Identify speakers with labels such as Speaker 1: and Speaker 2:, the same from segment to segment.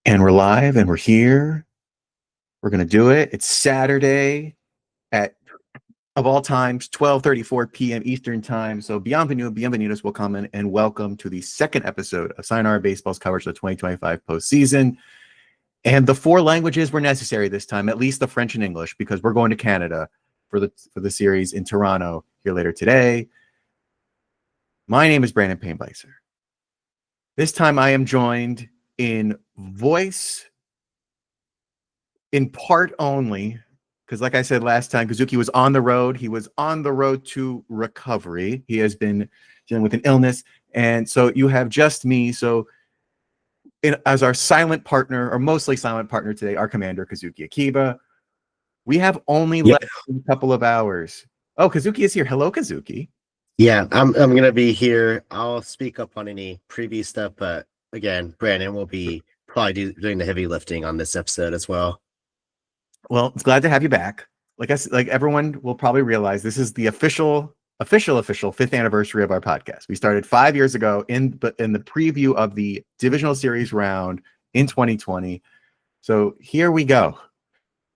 Speaker 1: And we're live and we're here. We're going to do it. It's Saturday at, of all times, 12:34 p.m. Eastern time. So bienvenidos, welcome and welcome to the second episode of Sayonara Baseball's coverage of the 2025 postseason. And the four languages were necessary this time, at least the French and English, because we're going to Canada for the series in Toronto here later today. My name is Brandon Payne-Bleiser. This time I am joined in voice, in part only, because like I said last time, Kazuki was on the road. He was on the road to recovery. He has been dealing with an illness. And so you have just me. So as our silent partner, or mostly silent partner today, our commander, Kazuki Akiba. We have only left a couple of hours. Oh, Kazuki is here. Hello, Kazuki.
Speaker 2: Yeah, I'm gonna be here. I'll speak up on any preview stuff, but again, Brandon will be probably doing the heavy lifting on this episode as well.
Speaker 1: Well, it's glad to have you back. Like everyone will probably realize, this is the official fifth anniversary of our podcast. We started 5 years ago in the preview of the Divisional Series round in 2020. So here we go.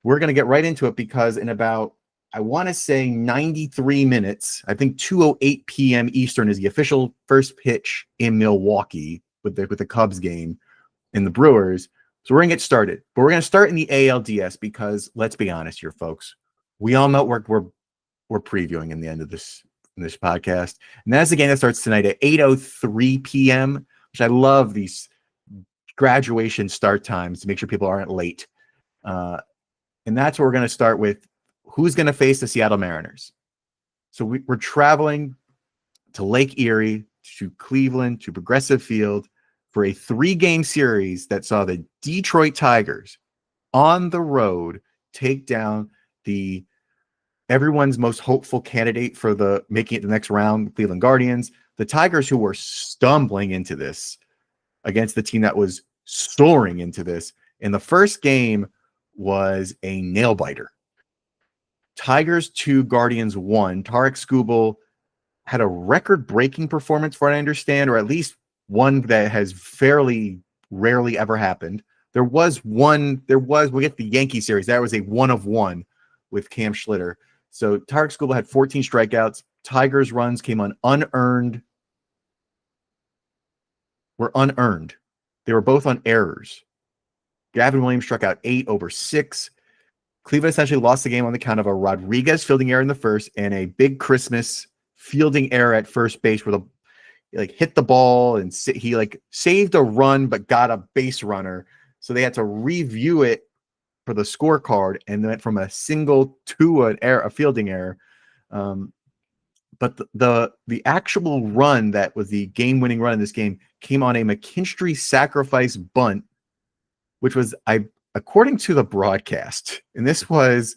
Speaker 1: We're going to get right into it because in about, I want to say 93 minutes, I think 2:08 p.m. Eastern is the official first pitch in Milwaukee with the Cubs game in the Brewers. So we're going to get started. But we're going to start in the ALDS because, let's be honest here, folks. We all know we're previewing in the end of this podcast. And that's the game that starts tonight at 8:03 p.m., which I love these graduation start times to make sure people aren't late. And that's what we're going to start with. Who's going to face the Seattle Mariners? So we're traveling to Lake Erie, to Cleveland, to Progressive Field for a 3-game series that saw the Detroit Tigers on the road take down everyone's most hopeful candidate for making it the next round, Cleveland Guardians. The Tigers, who were stumbling into this against the team that was soaring into this. And the first game was a nail biter. Tigers 2, Guardians 1. Tarek Skubal had a record-breaking performance, for what I understand, or at least one that has fairly rarely ever happened. We'll get the Yankee series. That was a 1-of-1 with Cam Schlitter. So Tarek Skubal had 14 strikeouts. Tigers' runs came on unearned. Were unearned. They were both on errors. Gavin Williams struck out 8 over 6. Cleveland essentially lost the game on the count of a Rodriguez fielding error in the first and a Big Christmas fielding error at first base where hit the ball and he saved a run but got a base runner. So they had to review it for the scorecard and went from a single to a fielding error. But the actual run that was the game-winning run in this game came on a McKinstry sacrifice bunt, which was, according to the broadcast, and this was,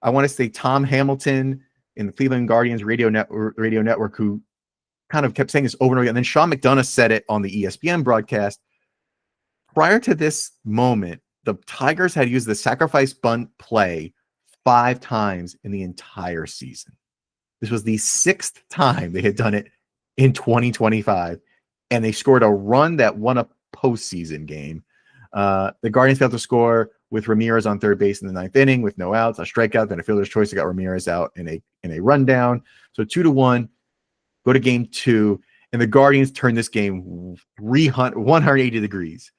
Speaker 1: I want to say, Tom Hamilton in the Cleveland Guardians radio network, who kind of kept saying this over and over again. And then Sean McDonough said it on the ESPN broadcast. Prior to this moment, the Tigers had used the sacrifice bunt play 5 times in the entire season. This was the 6th time they had done it in 2025, and they scored a run that won a postseason game. The Guardians failed to score with Ramirez on third base in the 9th inning with no outs, a strikeout, then a fielder's choice that got Ramirez out in a rundown. So 2-1, go to game 2, and the Guardians turned this game 180 degrees.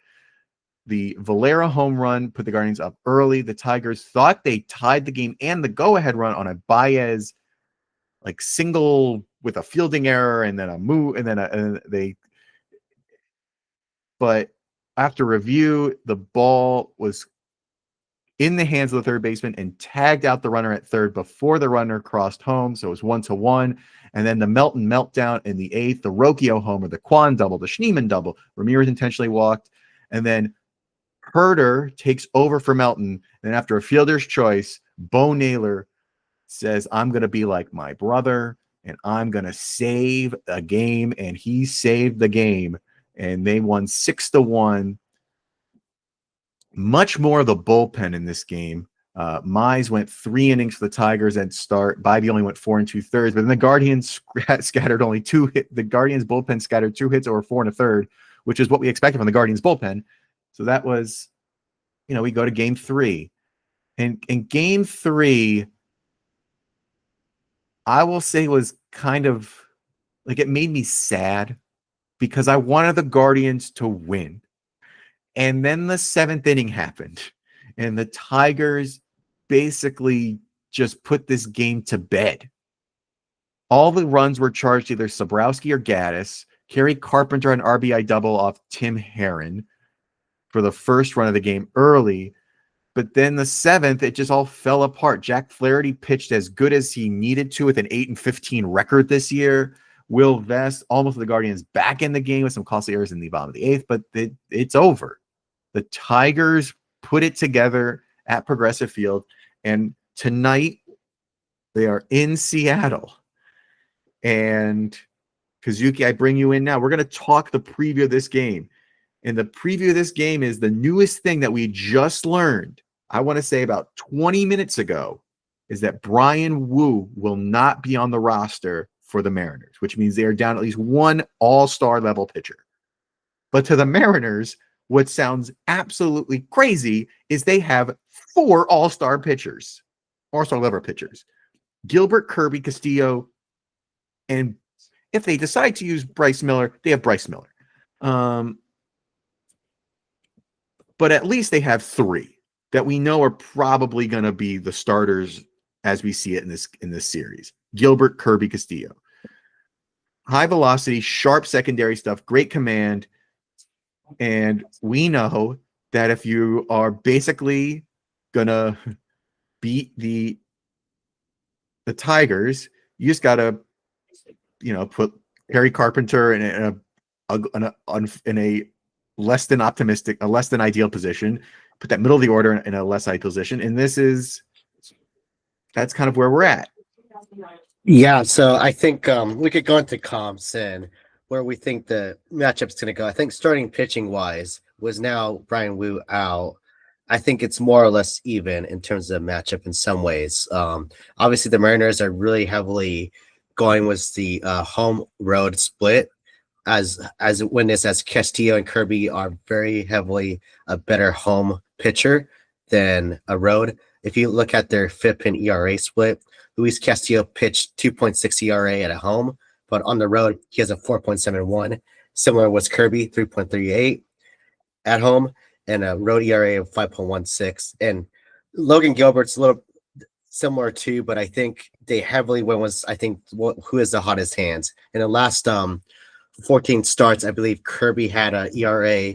Speaker 1: The Valera home run put the Guardians up early. The Tigers thought they tied the game and the go-ahead run on a Baez single with a fielding error and then a move, and then but after review, the ball was in the hands of the third baseman and tagged out the runner at third before the runner crossed home. So it was 1-1. And then the Melton meltdown in the 8th, the Rocchio homer, the Kwan double, the Schneemann double. Ramirez intentionally walked. And then Herder takes over for Melton. And after a fielder's choice, Bo Naylor says, I'm going to be like my brother and I'm going to save a game. And he saved the game. And they won 6-1. Much more of the bullpen in this game. Mize went 3 innings for the Tigers at start. Bybee only went 4 2/3. But then the Guardians scattered only 2 hits. The Guardians bullpen scattered 2 hits over 4 1/3, which is what we expected from the Guardians bullpen. So that was we go to game 3. And in game 3, I will say was kind of like, it made me sad because I wanted the Guardians to win. And then the 7th inning happened, and the Tigers basically just put this game to bed. All the runs were charged either Sobrowski or Gaddis. Kerry Carpenter an RBI double off Tim Herron for the first run of the game early. But then the 7th, it just all fell apart. Jack Flaherty pitched as good as he needed to with an 8-15 record this year. Will Vest almost the Guardians back in the game with some costly errors in the bottom of the 8th, but it's over. The Tigers put it together at Progressive Field, and tonight they are in Seattle. And Kazuki, I bring you in now. We're going to talk the preview of this game. And the preview of this game is the newest thing that we just learned, I want to say about 20 minutes ago, is that Brian Wu will not be on the roster for the Mariners, which means they are down at least one all-star level pitcher. But to the Mariners, what sounds absolutely crazy is they have 4 all-star pitchers, all-star level pitchers. Gilbert, Kirby, Castillo, and if they decide to use Bryce Miller, they have Bryce Miller. But at least they have 3 that we know are probably going to be the starters as we see it in this series. Gilbert, Kirby, Castillo. High velocity, sharp secondary stuff, great command. And we know that if you are basically going to beat the Tigers, you just got to, put Harry Carpenter in a less than optimistic, a less than ideal position, put that middle of the order in a less ideal position. And that's kind of where we're at.
Speaker 2: Yeah, so I think we could go into comps and where we think the matchup's going to go. I think starting pitching wise was now Brian Wu out. I think it's more or less even in terms of matchup in some ways. Obviously, the Mariners are really heavily going with the home road split, as witnessed as Castillo and Kirby are very heavily a better home pitcher than a road. If you look at their FIP and ERA split, Luis Castillo pitched 2.6 ERA at a home, but on the road, he has a 4.71. Similar was Kirby, 3.38 at home, and a road ERA of 5.16. And Logan Gilbert's a little similar too, but I think they heavily went with, who is the hottest hands. In the last 14 starts, I believe Kirby had a ERA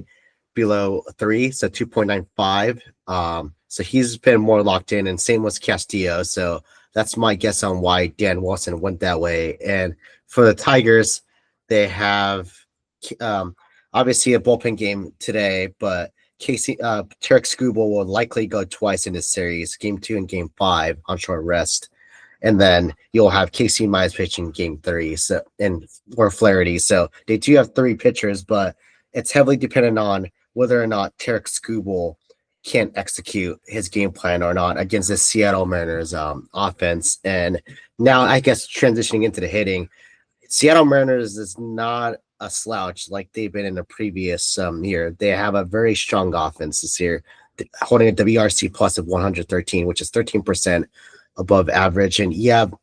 Speaker 2: below 3, so 2.95. So he's been more locked in, and same was Castillo. So that's my guess on why Dan Wilson went that way. And for the Tigers, they have obviously a bullpen game today, but Tarek Skubal will likely go twice in this series, game 2 and game 5 on short rest. And then you'll have Casey Mize pitching game 3 or Flaherty. So they do have 3 pitchers, but it's heavily dependent on whether or not Tarek Skubal can execute his game plan or not against the Seattle Mariners offense. And now I guess transitioning into the hitting, Seattle Mariners is not a slouch like they've been in the previous year. They have a very strong offense this year, holding a WRC plus of 113, which is 13% above average. And you have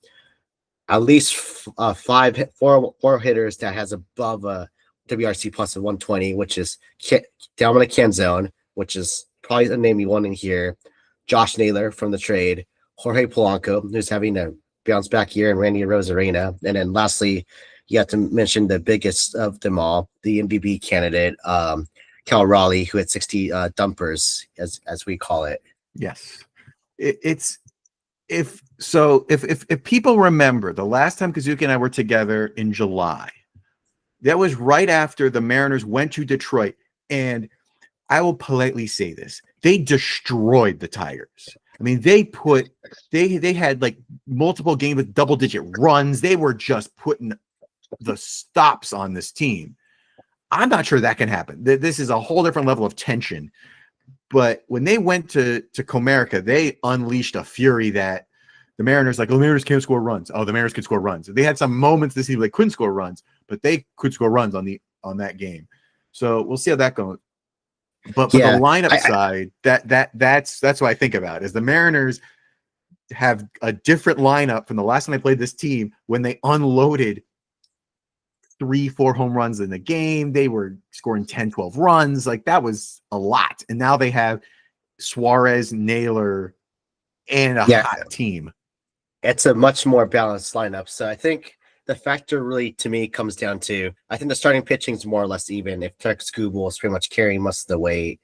Speaker 2: at least 4 hitters that has above a WRC plus of 120, which is Dominic Canzone, which is probably the name you want in here, Josh Naylor from the trade, Jorge Polanco, who's having a bounce back year, and Randy Rosarena. And then lastly, you have to mention the biggest of them all, the MVP candidate, Cal Raleigh, who had 60 dumpers, as we call it.
Speaker 1: Yes. If people remember the last time Kazuki and I were together in July, that was right after the Mariners went to Detroit, and I will politely say this, they destroyed the Tigers. I mean, they had like multiple games with double-digit runs. They were just putting the stops on this team. I'm not sure that can happen. This is a whole different level of tension. But when they went to Comerica, they unleashed a fury that the Mariners the Mariners can't score runs. Oh, the Mariners can score runs. They had some moments this season they couldn't score runs, but they could score runs on that game. So we'll see how that goes. But for the
Speaker 2: Yeah,
Speaker 1: lineup side, that's what I think about is the Mariners have a different lineup from the last time I played this team when they unloaded 3-4 home runs in the game. They were scoring 10-12 runs. Like that was a lot. And now they have Suarez, Naylor, and a hot team.
Speaker 2: It's a much more balanced lineup. So I think the factor really to me comes down to I think the starting pitching is more or less even. If Turk Skubal is pretty much carrying most of the weight,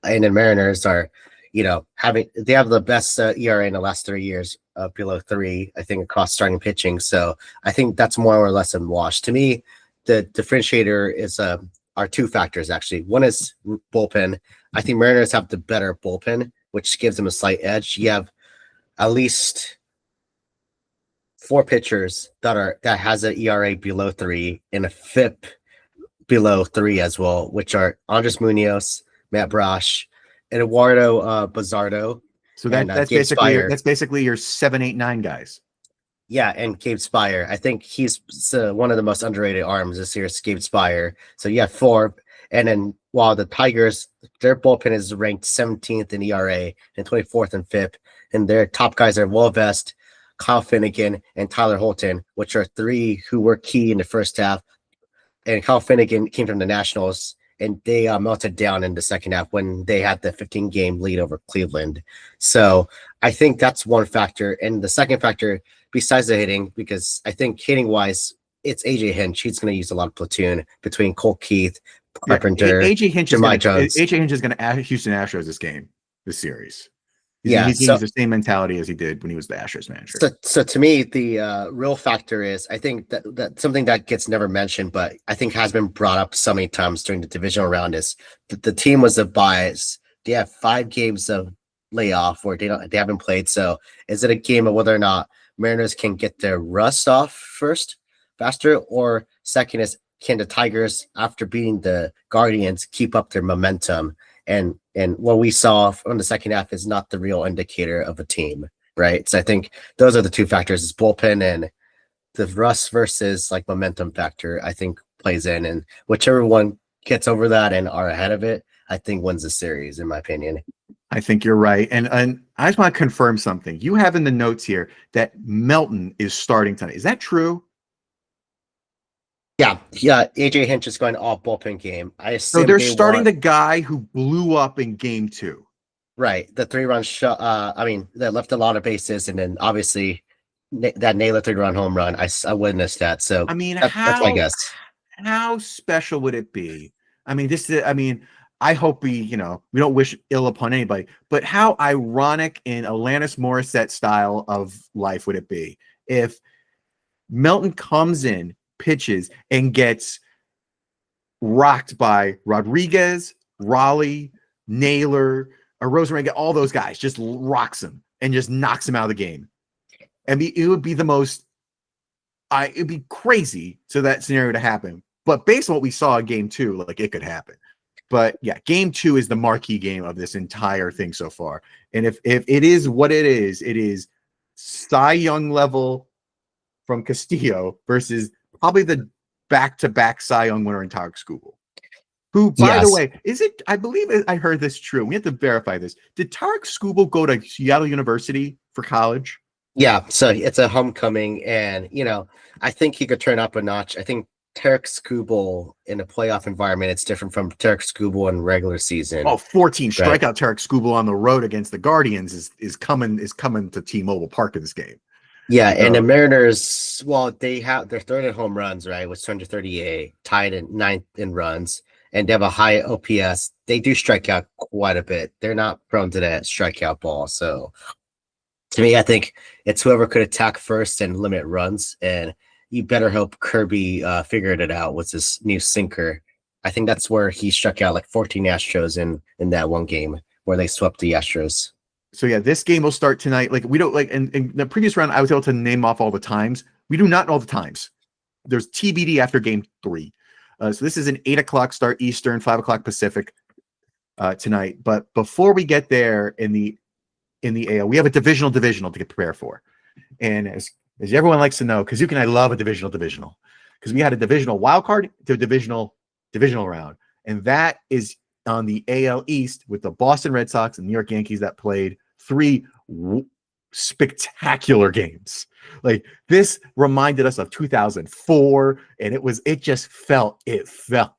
Speaker 2: and the Mariners are, they have the best ERA in the last 3 years, below 3, I think, across starting pitching. So I think that's more or less a wash. To me, the differentiator is are two factors actually. One is bullpen. I think Mariners have the better bullpen, which gives them a slight edge. You have at least 4 pitchers that has an ERA below 3 and a FIP below 3 as well, which are Andres Munoz, Matt Brash, and Eduardo Bazardo.
Speaker 1: So that's basically your 7, 8, 9 guys.
Speaker 2: Yeah, and Gabe Spire. I think he's one of the most underrated arms this year. Gabe Spire. So you have 4, and then while the Tigers, their bullpen is ranked 17th in ERA and 24th in FIP, and their top guys are Will Vest, Kyle Finnegan, and Tyler Holton, which are 3 who were key in the first half. And Kyle Finnegan came from the Nationals, and they melted down in the second half when they had the 15-game lead over Cleveland. So I think that's one factor. And the second factor, besides the hitting, because I think hitting-wise, it's AJ Hinch. He's going to use a lot of platoon between Cole Keith, Carpenter,
Speaker 1: AJ Hinch is
Speaker 2: going
Speaker 1: to Houston Astros this series. He's the same mentality as he did when he was the Astros manager.
Speaker 2: So to me, the real factor is I think that something that gets never mentioned, but I think has been brought up so many times during the divisional round is that the team was a bias. They have 5 games of layoff where they haven't played. So is it a game of whether or not Mariners can get their rust off first, faster, or second is can the Tigers, after beating the Guardians, keep up their momentum? And what we saw from the second half is not the real indicator of a team, right? So I think those are the 2 factors: is bullpen and the rust versus like momentum factor. I think plays in, and whichever one gets over that and are ahead of it, I think wins the series, in my opinion.
Speaker 1: I think you're right, and I just want to confirm something. You have in the notes here that Melton is starting tonight. Is that true?
Speaker 2: Yeah. AJ Hinch is going all bullpen game. I assume
Speaker 1: so they're starting the guy who blew up in game 2.
Speaker 2: Right. The 3-run shot. That left a lot of bases, and then obviously that Naylor 3-run home run. I witnessed that. So that's my guess.
Speaker 1: How special would it be? I hope we don't wish ill upon anybody, but how ironic in Alanis Morissette style of life would it be if Melton comes in, pitches, and gets rocked by Rodriguez, Raleigh, Naylor, or Rosenberg, all those guys, just rocks him and just knocks him out of the game. And it would be it'd be crazy for that scenario to happen. But based on what we saw in game 2, like it could happen. But yeah, game 2 is the marquee game of this entire thing so far. And if it is what it is Cy Young level from Castillo versus probably the back-to-back Cy Young winner in Tarek Skubal. Who, by the way, I believe I heard this true. We have to verify this. Did Tarek Skubal go to Seattle University for college?
Speaker 2: Yeah, so it's a homecoming, and I think he could turn up a notch. I think Tarek Skubal in a playoff environment, it's different from Tarek Skubal in regular season.
Speaker 1: 14 strikeout Tarek Skubal on the road against the Guardians is coming to T-Mobile Park in this game.
Speaker 2: Yeah, and the Mariners, they're third in home runs, right, with 238, tied in 9th in runs, and they have a high OPS. They do strike out quite a bit. They're not prone to that strikeout ball. So to me, I think it's whoever could attack first and limit runs, and you better hope Kirby figured it out with this new sinker. I think that's where he struck out like 14 Astros in that one game where they swept the Astros.
Speaker 1: So yeah, this game will start tonight. Like we don't in the previous round, I was able to name off all the times. We do not know the times. There's TBD after game 3. So this is an 8:00 start Eastern, 5:00 Pacific tonight. But before we get there in the AL, we have a divisional to get prepared for. And as everyone likes to know, Kazuki and I love a divisional because we had a divisional wild card to a divisional round, and that is on the AL East with the Boston Red Sox and New York Yankees that played three spectacular games. Like this reminded us of 2004, and it felt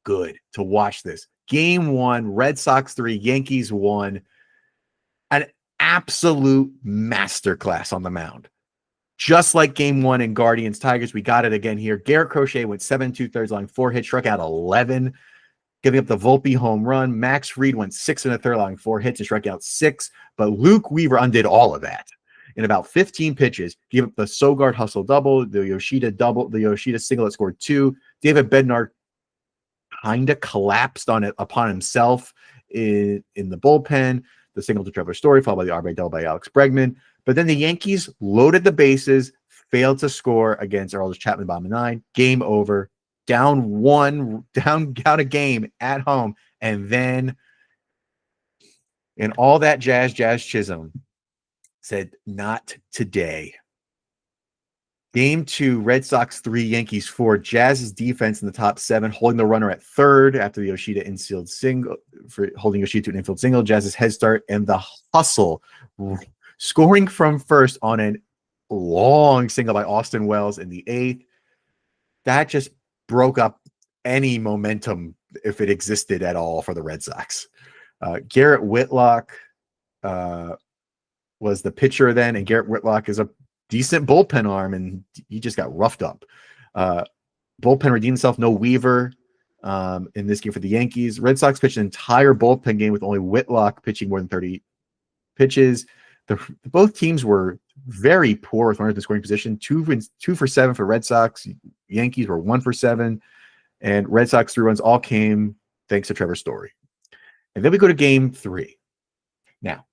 Speaker 1: good to watch this. Game 1, Red Sox 3, Yankees 1. An absolute masterclass on the mound. Just like game 1 in Guardians Tigers, we got it again here. Garrett Crochet went 7 2/3, allowing 4 hits, struck out 11, giving up the Volpe home run. Max Fried went 6 1/3, allowing 4 hits and struck out 6. But Luke Weaver undid all of that. In about 15 pitches, gave up the Sogard hustle double, the Yoshida single that scored 2. David Bednar kind of collapsed upon himself in the bullpen. The single to Trevor Story, followed by the RBI double by Alex Bregman. But then the Yankees loaded the bases, failed to score against Aroldis Chapman, bottom of 9. Game over. Down a game at home. And then in all that Jazz Chisholm said, not today. Game 2, Red Sox 3, Yankees 4. Jazz's defense in the top 7, holding the runner at third after the Yoshida infield single, for holding Yoshida to an infield single. Jazz's head start and the hustle, scoring from first on a long single by Austin Wells in the 8th. That just broke up any momentum, if it existed at all, for the Red Sox. Garrett Whitlock was the pitcher then, and Garrett Whitlock is a decent bullpen arm, and he just got roughed up. Bullpen redeemed himself. No Weaver in this game for the Yankees. Red Sox pitched an entire bullpen game with only Whitlock pitching more than 30 pitches. Both teams were very poor with runners in scoring position. 2 for 7 for Red Sox. Yankees were 1 for 7, and Red Sox 3 runs all came thanks to Trevor Story. And then we go to game 3. Now,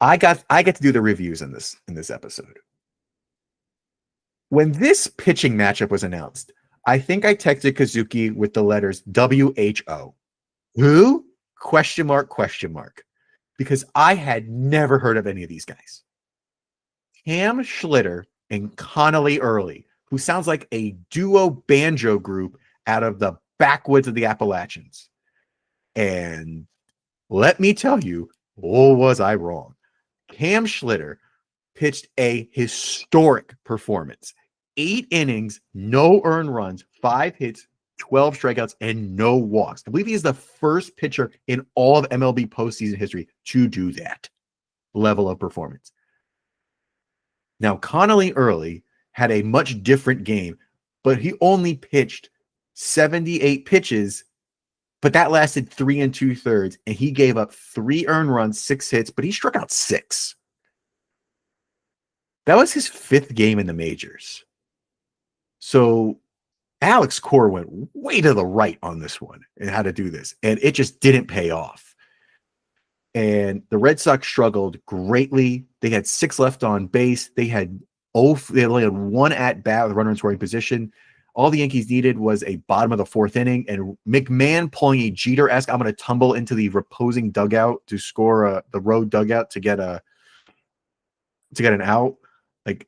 Speaker 1: I get to do the reviews in this episode. When this pitching matchup was announced, I think I texted Kazuki with the letters WHO. Who? Question mark. Because I had never heard of any of these guys. Cam Schlitter and Connolly Early, who sounds like a duo banjo group out of the backwoods of the Appalachians. And let me tell you, was I wrong. Cam Schlitter pitched a historic performance. 8 innings, no earned runs, 5 hits, 12 strikeouts, and no walks. I believe he is the first pitcher in all of MLB postseason history to do that level of performance. Now, Connolly Early had a much different game, but he only pitched 78 pitches, but that lasted 3 2/3, and he gave up 3 earned runs, 6 hits, but he struck out 6. That was his 5th game in the majors. So Alex Cora went way to the right on this one and how to do this, and it just didn't pay off. And the Red Sox struggled greatly. They had 6 left on base. They only had 1 at bat with runner in scoring position. All the Yankees needed was a bottom of the 4th inning, and McMahon pulling a Jeter-esque, I'm going to tumble into the opposing dugout to score the road dugout to get an out. Like,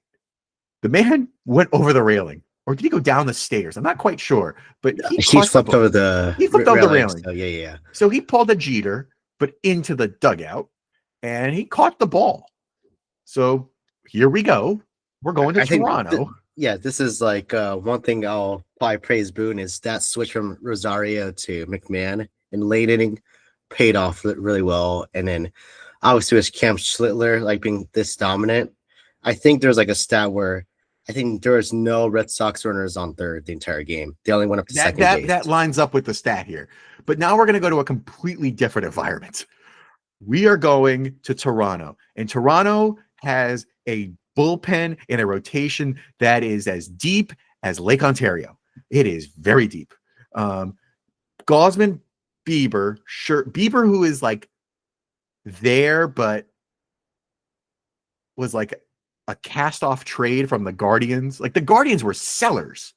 Speaker 1: the man went over the railing. Or did he go down the stairs? I'm not quite sure. But he
Speaker 2: flipped over the
Speaker 1: railing.
Speaker 2: So yeah.
Speaker 1: So he pulled a Jeter, but into the dugout, and he caught the ball. So here we go. We're going to Toronto.
Speaker 2: This is like one thing I'll probably praise Boone is that switch from Rosario to McMahon in late inning paid off really well. And then obviously with Cam Schlittler like being this dominant, I think there's like a stat where I think there was no Red Sox runners on third the entire game. They only went up to second base.
Speaker 1: That lines up with the stat here. But now we're going to go to a completely different environment. We are going to Toronto, and Toronto has a bullpen and a rotation that is as deep as Lake Ontario. It is very deep. Gausman, Bieber, who is like there, but was like a cast-off trade from the Guardians. Like the Guardians were sellers,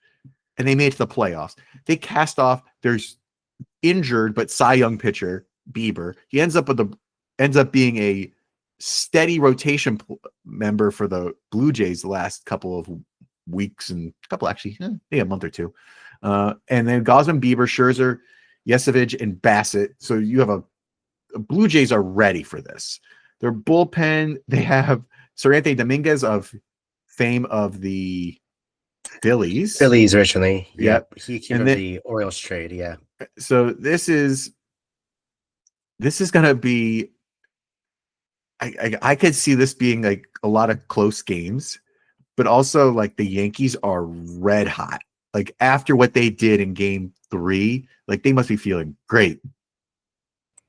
Speaker 1: and they made it to the playoffs. They cast off their injured but Cy Young pitcher Bieber. He ends up being a steady rotation member for the Blue Jays the last couple of weeks and maybe a month or two. And then Gausman, Bieber, Scherzer, Yesevich, and Bassett. So you have Blue Jays are ready for this. Their bullpen, they have Sorante Dominguez of fame of the Phillies.
Speaker 2: Phillies originally.
Speaker 1: Yep.
Speaker 2: He came from the Orioles trade. Yeah.
Speaker 1: So this is going to be, I could see this being like a lot of close games, but also like the Yankees are red hot. Like after what they did in game 3, like they must be feeling great.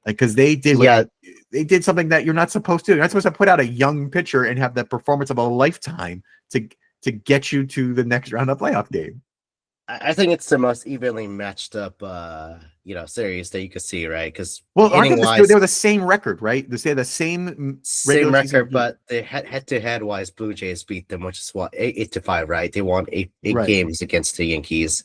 Speaker 1: Like, because they did something that you're not supposed to. You're not supposed to put out a young pitcher and have the performance of a lifetime to get you to the next round of playoff game.
Speaker 2: I think it's the most evenly matched up, series that you could see, right? Because
Speaker 1: they were the same record, right? They say the same
Speaker 2: record, but the head-to-head wise, Blue Jays beat them, which is what 8-5, right? They won eight games against the Yankees.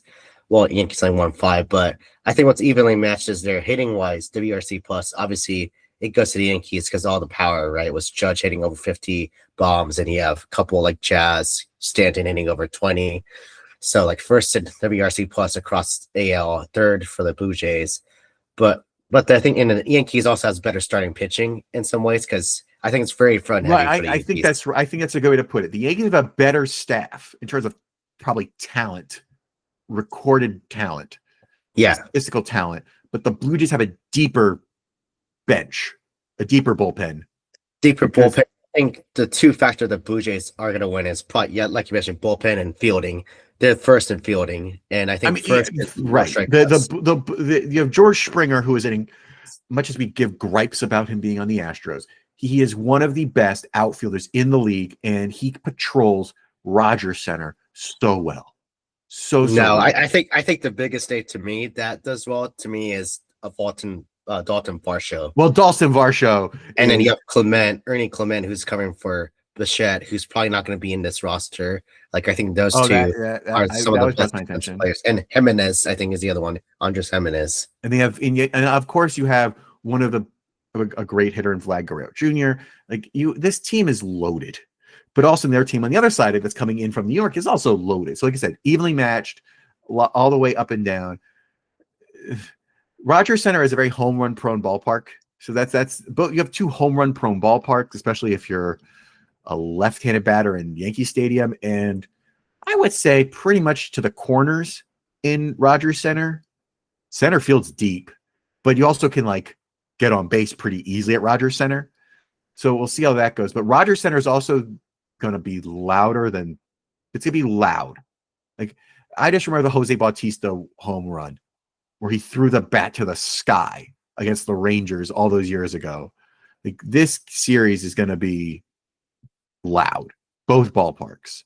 Speaker 2: Well, Yankees only won 5, but I think what's evenly matched is their hitting wise, WRC plus. Obviously, it goes to the Yankees because all the power, right? It was Judge hitting over 50 bombs, and you have a couple like Jazz, Stanton hitting over 20. So like first in WRC plus across AL, third for the Blue Jays. But I think in the Yankees also has better starting pitching in some ways because I think it's very front heavy.
Speaker 1: Right, I think that's a good way to put it. The Yankees have a better staff in terms of probably talent, recorded talent, statistical talent, but the Blue Jays have a deeper bench, a deeper bullpen.
Speaker 2: Bullpen. I think the two factor the Blue Jays are going to win is probably, like you mentioned, bullpen and fielding. They're first in fielding, and I think first.
Speaker 1: Right. You have George Springer, who is hitting. Much as we give gripes about him being on the Astros, he is one of the best outfielders in the league, and he patrols Rogers Center so well. Well.
Speaker 2: I think the biggest state to me that does well to me is Dalton Varsho.
Speaker 1: Well, Dalton Varsho,
Speaker 2: and then you have Ernie Clement, who's coming for Bichette, who's probably not going to be in this roster. Like I think those two are some of the best players. And Jimenez, I think, is the other one. Andres Jimenez.
Speaker 1: And they have, and of course, you have one of a great hitter in Vlad Guerrero Jr. Like this team is loaded, but also their team on the other side that's coming in from New York is also loaded. So, like I said, evenly matched, all the way up and down. Rogers Center is a very home run prone ballpark. So but you have 2 home run prone ballparks, especially if you're a left-handed batter in Yankee Stadium. And I would say pretty much to the corners in Rogers Center. Center field's deep, but you also can like get on base pretty easily at Rogers Center. So we'll see how that goes. But Rogers Center is also going to be louder than it's going to be loud. Like I just remember the Jose Bautista home run where he threw the bat to the sky against the Rangers all those years ago. Like this series is going to be loud, both ballparks.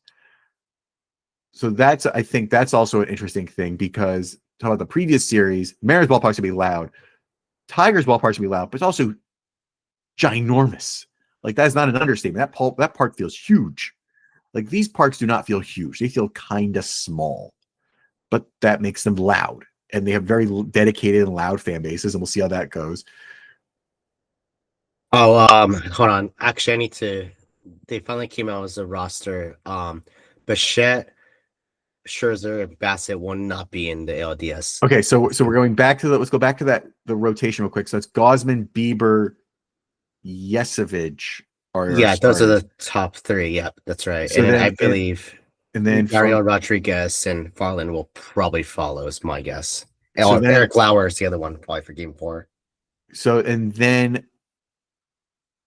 Speaker 1: So I think that's also an interesting thing because talk about the previous series, Mariners ballparks to be loud, Tigers ballparks to be loud, but it's also ginormous. Like that's not an understatement. That park feels huge. Like these parks do not feel huge; they feel kind of small, but that makes them loud, and they have very dedicated and loud fan bases. And we'll see how that goes.
Speaker 2: Oh, hold on. Actually, I need to. They finally came out as a roster. Bichette, Scherzer, Bassett will not be in the ALDS.
Speaker 1: Okay, so we're going back to let's go back to the rotation real quick. So it's Gausman, Bieber, Yesevich.
Speaker 2: Those are the top 3. Yep, that's right. So and then I believe Mario Rodriguez and Farland will probably follow, is my guess. So Eric Lauer is the other one, probably for Game 4.
Speaker 1: So and then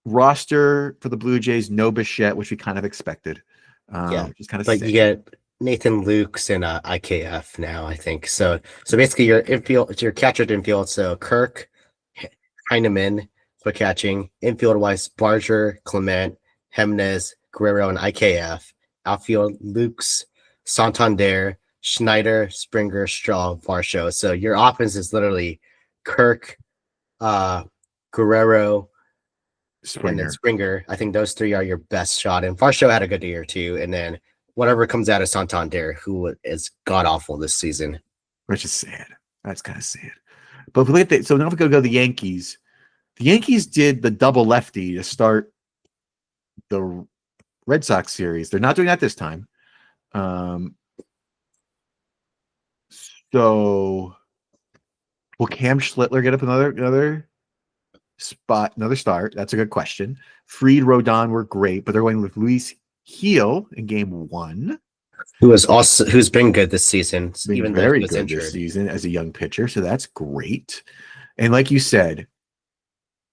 Speaker 1: roster for the Blue Jays, no Bichette, which we kind of expected. Which is kind of
Speaker 2: like sick. You get Nathan Lukes and IKF now, I think. So basically your infield, your catcher infield. So Kirk, Heineman for catching. Infield wise, Barger, Clement, Jimenez, Guerrero, and IKF. Outfield, Lukes, Santander, Schneider, Springer, Straw, Varsho. So your offense is literally Kirk, Guerrero, and then Springer. I think those 3 are your best shot. And Varsho had a good year too. And then whatever comes out of Santander, who is god awful this season.
Speaker 1: Which is sad. That's kind of sad. But if we look at so now if we go to the Yankees. The Yankees did the double lefty to start the Red Sox series. They're not doing that this time. So Will Cam Schlittler get up another spot, another start? That's a good question. Fried, Rodon were great, but they're going with Luis Heel in game 1.
Speaker 2: Who's been good this season,
Speaker 1: Been
Speaker 2: even though
Speaker 1: very
Speaker 2: he was
Speaker 1: good this
Speaker 2: injured.
Speaker 1: season as a young pitcher, so that's great. And like you said,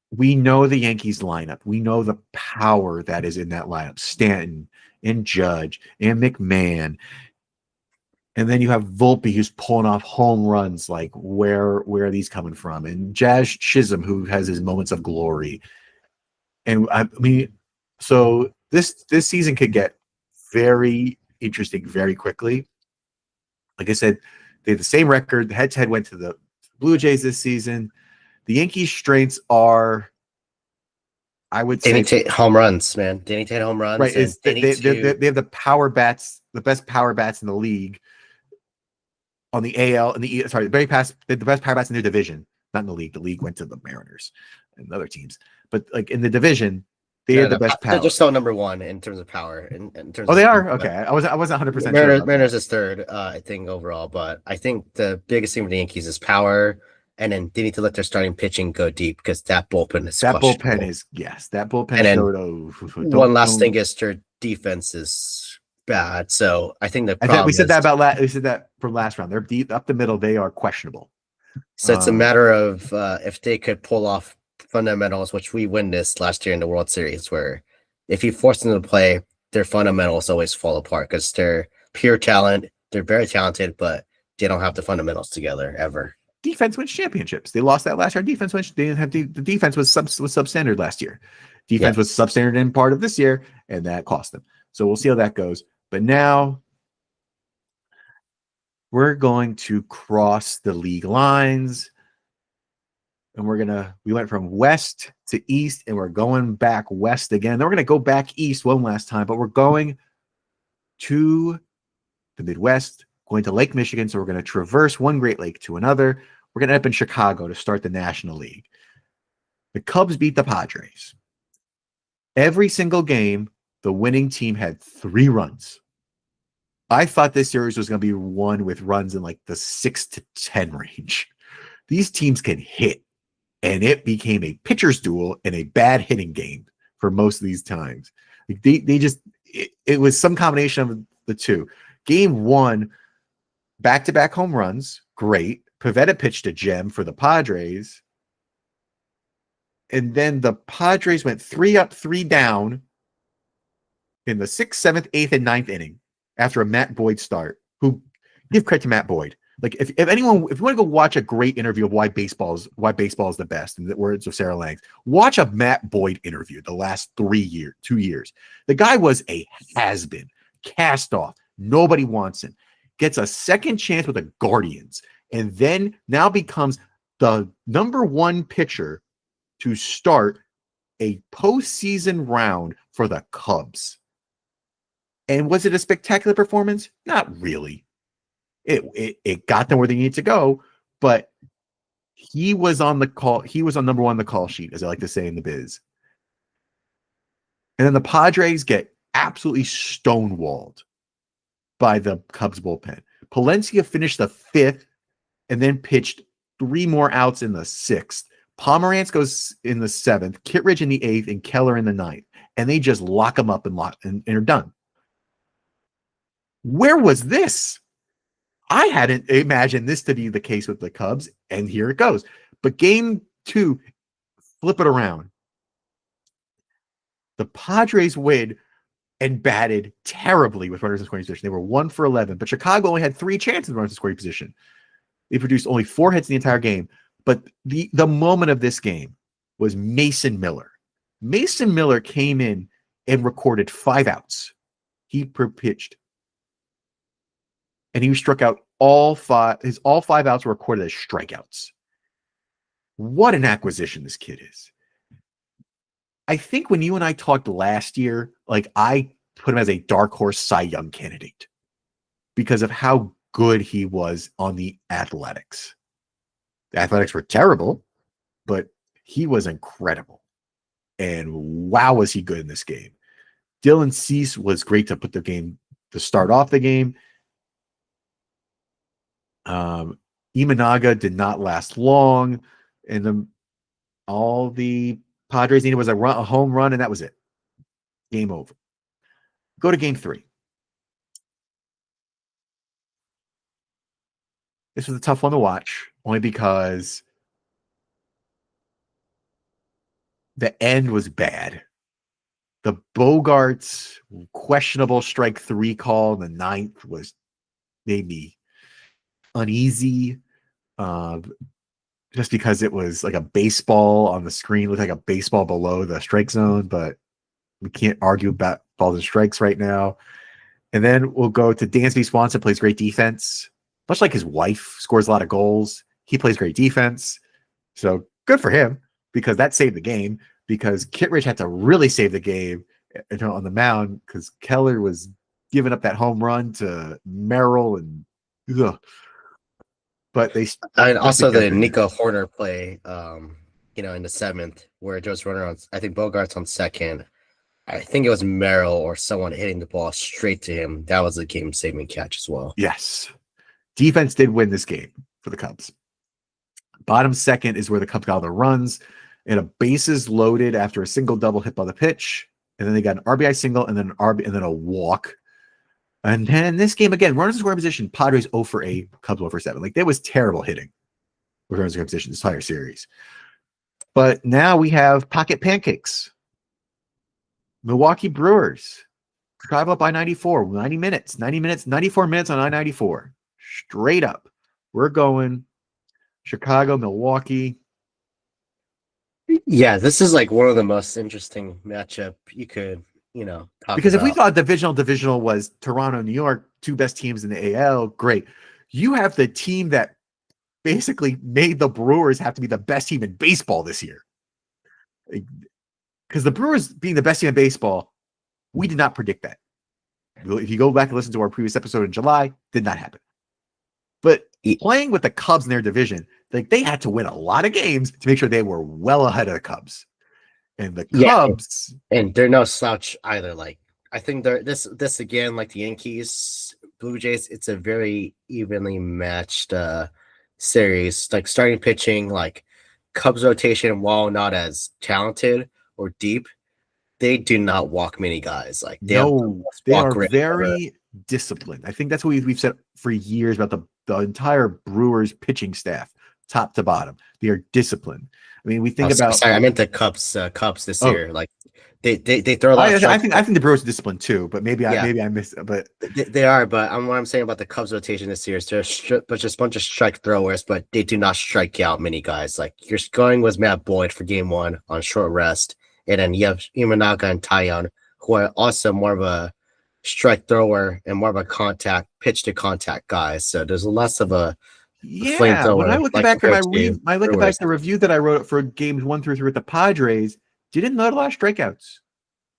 Speaker 1: we know the Yankees lineup. We know the power that is in that lineup. Stanton and Judge and McMahon. And then you have Volpe, who's pulling off home runs. Like, where are these coming from? And Jazz Chisholm, who has his moments of glory. And I mean, so this season could get very interesting very quickly. Like I said, they have the same record. The head-to-head went to the Blue Jays this season. The Yankees' strengths are, I would
Speaker 2: Danny
Speaker 1: say,
Speaker 2: Tate home runs, man. Danny Tate home runs.
Speaker 1: right.
Speaker 2: And
Speaker 1: They have the power bats, the best power bats in the league on the AL and the sorry, the best power bats in their division, not in the league. The league went to the Mariners and other teams, but like in the division, they are the best power.
Speaker 2: They're still number one in terms of power. In terms
Speaker 1: oh,
Speaker 2: of
Speaker 1: they are okay. I wasn't 100% sure.
Speaker 2: Mariners is third, I think overall, but I think the biggest thing for the Yankees is power, and then they need to let their starting pitching go deep because that bullpen is
Speaker 1: that
Speaker 2: questionable.
Speaker 1: bullpen is that bullpen
Speaker 2: And then
Speaker 1: showed.
Speaker 2: one last thing is their defense is bad, so I think the problem
Speaker 1: we said that about we said that from last round. They're deep up the middle. They are questionable.
Speaker 2: So it's a matter of if they could pull off fundamentals, which we witnessed last year in the World Series, where if you force them to play, their fundamentals always fall apart because they're pure talent. They're very talented, but they don't have the fundamentals together ever.
Speaker 1: Defense wins championships. They lost that last year. Defense wins. They didn't have the defense was substandard last year. Defense was substandard in part of this year, and that cost them. So we'll see how that goes. But now we're going to cross the league lines, and we went from west to east, and we're going back west again. Then we're going to go back east one last time, but we're going to the Midwest, going to Lake Michigan. So we're going to traverse one Great Lake to another. We're going to end up in Chicago to start the National League. The Cubs beat the Padres. Every single game, the winning team had 3 runs. I thought this series was going to be won with runs in like the 6 to 10 range. These teams can hit, and it became a pitcher's duel and a bad hitting game for most of these times. Like it was some combination of the two. Game 1, back-to-back home runs, great. Pivetta pitched a gem for the Padres. And then the Padres went 3 up, 3 down in the 6th, 7th, 8th, and 9th inning after a Matt Boyd start. Who give credit to Matt Boyd. Like if you want to go watch a great interview of why baseball is the best, in the words of Sarah Langs, watch a Matt Boyd interview the last 2 years. The guy was a has-been, cast off. Nobody wants him. Gets a second chance with the Guardians, and then now becomes the number 1 pitcher to start a postseason round for the Cubs. And was it a spectacular performance? Not really. It got them where they needed to go, but he was on the call. He was on number 1 on the call sheet, as I like to say in the biz. And then the Padres get absolutely stonewalled by the Cubs bullpen. Palencia finished the 5th and then pitched 3 more outs in the 6th. Pomerantz goes in the 7th, Kittredge in the 8th, and Keller in the 9th. And they just lock them up and are done. Where was this? I hadn't imagined this to be the case with the Cubs, and here it goes. But game 2, flip it around. The Padres win and batted terribly with runners in scoring position. They were 1 for 11, but Chicago only had 3 chances in runners in scoring position. They produced only 4 hits in the entire game. But the moment of this game was Mason Miller. Mason Miller came in and recorded 5 outs. He pitched, and he struck out all 5. His all 5 outs were recorded as strikeouts. What an acquisition this kid is. I think when you and I talked last year, like I put him as a dark horse Cy Young candidate because of how good he was on the Athletics. The Athletics were terrible, but he was incredible. And wow, was he good in this game. Dylan Cease was great to start off the game. Imanaga did not last long, and all the Padres needed was a home run, and that was it. Game over. Go to game 3. This was a tough one to watch, only because the end was bad. The Bogarts questionable strike 3 call in the 9th made me uneasy. Just because it was like a baseball on the screen, looked like a baseball below the strike zone, but we can't argue about balls and strikes right now. And then we'll go to Dansby Swanson, plays great defense, much like his wife, scores a lot of goals. He plays great defense. So good for him, because that saved the game, because Kittredge had to really save the game on the mound because Keller was giving up that home run to Merrill and but they
Speaker 2: and also the Nico Horner play, in the 7th where Joe's runner on, I think Bogart's on second. I think it was Merrill or someone hitting the ball straight to him. That was a game-saving catch as well.
Speaker 1: Yes. Defense did win this game for the Cubs. Bottom second is where the Cubs got all the runs, and a bases loaded after a single double hit by the pitch. And then they got an RBI single and then a walk. And then in this game, again, runners in scoring position, Padres 0 for 8, Cubs 0 for 7. Like, that was terrible hitting with runners in scoring position this entire series. But now we have pocket pancakes. Milwaukee Brewers drive up by 94, 94 minutes on I-94. Straight up. We're going Chicago, Milwaukee.
Speaker 2: Yeah, this is like one of the most interesting matchup you could, talk
Speaker 1: because
Speaker 2: about.
Speaker 1: If we thought divisional was Toronto, New York, 2 best teams in the AL, great. You have the team that basically made the Brewers have to be the best team in baseball this year. Because the Brewers being the best team in baseball, we did not predict that. If you go back and listen to our previous episode in July, did not happen. But playing with the Cubs in their division, they had to win a lot of games to make sure they were well ahead of the Cubs. And the Cubs,
Speaker 2: and they're no slouch either. Like, I think they're this again, like the Yankees, Blue Jays. It's a very evenly matched series. Like, starting pitching, like Cubs rotation, while not as talented or deep, they do not walk many guys. Like, they
Speaker 1: are very disciplined. I think that's what we've said for years about the entire Brewers pitching staff, top to bottom. They are disciplined. I mean, we think about.
Speaker 2: Sorry, I meant the Cubs this year. Like, they throw a lot.
Speaker 1: I think the Brewers are disciplined too, but maybe I missed. But
Speaker 2: they are. But what I'm saying about the Cubs rotation this year is just a bunch of strike throwers, but they do not strike out many guys. Like, your scoring was Matt Boyd for game 1 on short rest, and then you have Imanaga and Taillon, who are also more of a strike thrower and more of a pitch to contact guys. So there's less of a flamethrower.
Speaker 1: When I look back at the review that I wrote for games 1 through 3 with the Padres, didn't note a lot of strikeouts.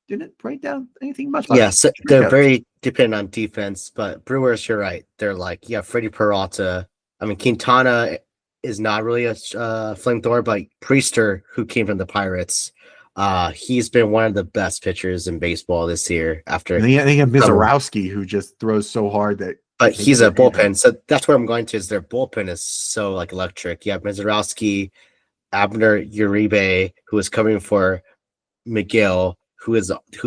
Speaker 1: Didn't write down anything much.
Speaker 2: Yeah, so they're very dependent on defense, but Brewers, you're right. They're like, Freddie Peralta. I mean, Quintana is not really a flamethrower, but Priester, who came from the Pirates, he's been one of the best pitchers in baseball this year. And
Speaker 1: they have Mizorowski, who just throws so hard that.
Speaker 2: But he's a bullpen, so that's where I'm going to. Is their bullpen is so electric. You have Mizorowski, Abner Uribe, who is coming for Miguel, who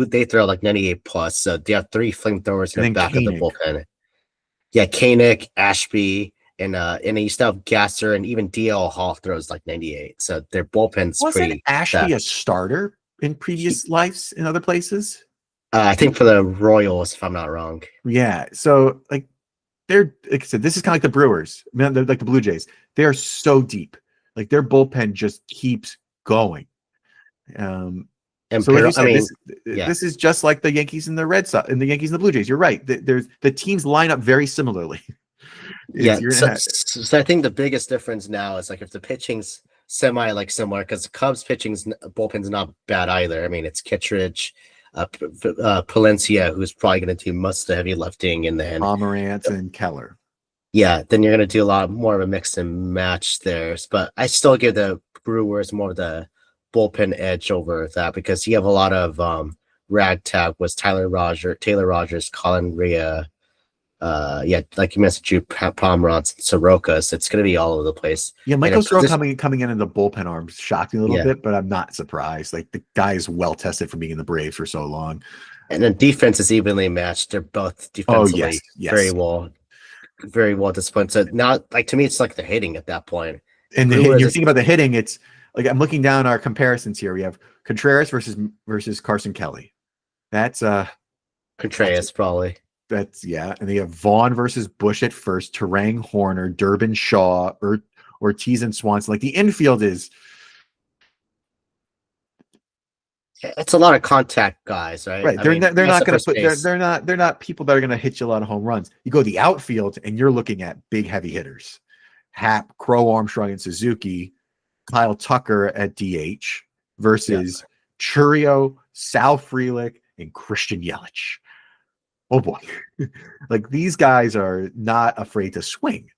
Speaker 2: they throw like 98 plus. So they have 3 flamethrowers in the back of the bullpen. Yeah, Koenig, Ashby, and you still have Gasser, and even DL Hall throws like 98. So their bullpen's
Speaker 1: Wasn't Ashby a starter in previous lives in other places?
Speaker 2: I think for the Royals, if I'm not wrong.
Speaker 1: Yeah, so they're, like I said, this is kind of like the Brewers. I mean, they're like the Blue Jays. They are so deep. Like, their bullpen just keeps going. This is just like the Yankees and the Red Sox and the Yankees and the Blue Jays. You're right. The teams line up very similarly.
Speaker 2: So I think the biggest difference now is, like, if the pitching's similar, because Cubs pitching's bullpen's not bad either. I mean, it's Kittredge, Palencia, who's probably going to do most of the heavy lifting, and then
Speaker 1: Pomerantz and Keller.
Speaker 2: Yeah, then you're going to do a lot more of a mix and match there. But I still give the Brewers more of the bullpen edge over that, because you have a lot of ragtag with Taylor Rogers, Colin Rea, like you mentioned, Drew Pomeranz, Sorokas. It's going to be all over the place.
Speaker 1: Yeah,
Speaker 2: And
Speaker 1: Michael
Speaker 2: a
Speaker 1: Soroka
Speaker 2: position-
Speaker 1: coming in the bullpen arms shocked me a little
Speaker 2: yeah,
Speaker 1: bit, but I'm not surprised. Like the guy is well tested from being in the Braves for so long.
Speaker 2: and the defense is evenly matched. They're both
Speaker 1: Oh yes,
Speaker 2: defensively
Speaker 1: yes.
Speaker 2: very well disciplined. So now, like to me, it's like the hitting at that point.
Speaker 1: And
Speaker 2: Brewers,
Speaker 1: you're thinking about the hitting. It's like I'm looking down our comparisons here. We have Contreras versus Carson Kelly. That's
Speaker 2: Contreras probably.
Speaker 1: that's yeah. And they have Vaughn versus Bush at first, Terang, Horner, Durbin, Shaw, Ortiz, and Swanson. Like the infield is
Speaker 2: It's a lot of contact guys, right?
Speaker 1: right.
Speaker 2: I
Speaker 1: They're
Speaker 2: mean,
Speaker 1: not, they're not
Speaker 2: except
Speaker 1: going
Speaker 2: for
Speaker 1: to put
Speaker 2: space.
Speaker 1: they're not people that are going to hit you a lot of home runs. You go to the outfield and you're looking at big heavy hitters. Hap, Crow, Armstrong, and Suzuki. Kyle Tucker at DH versus Churio, Sal Frelick, and Christian Yelich. Oh boy. Like these guys are not afraid to swing.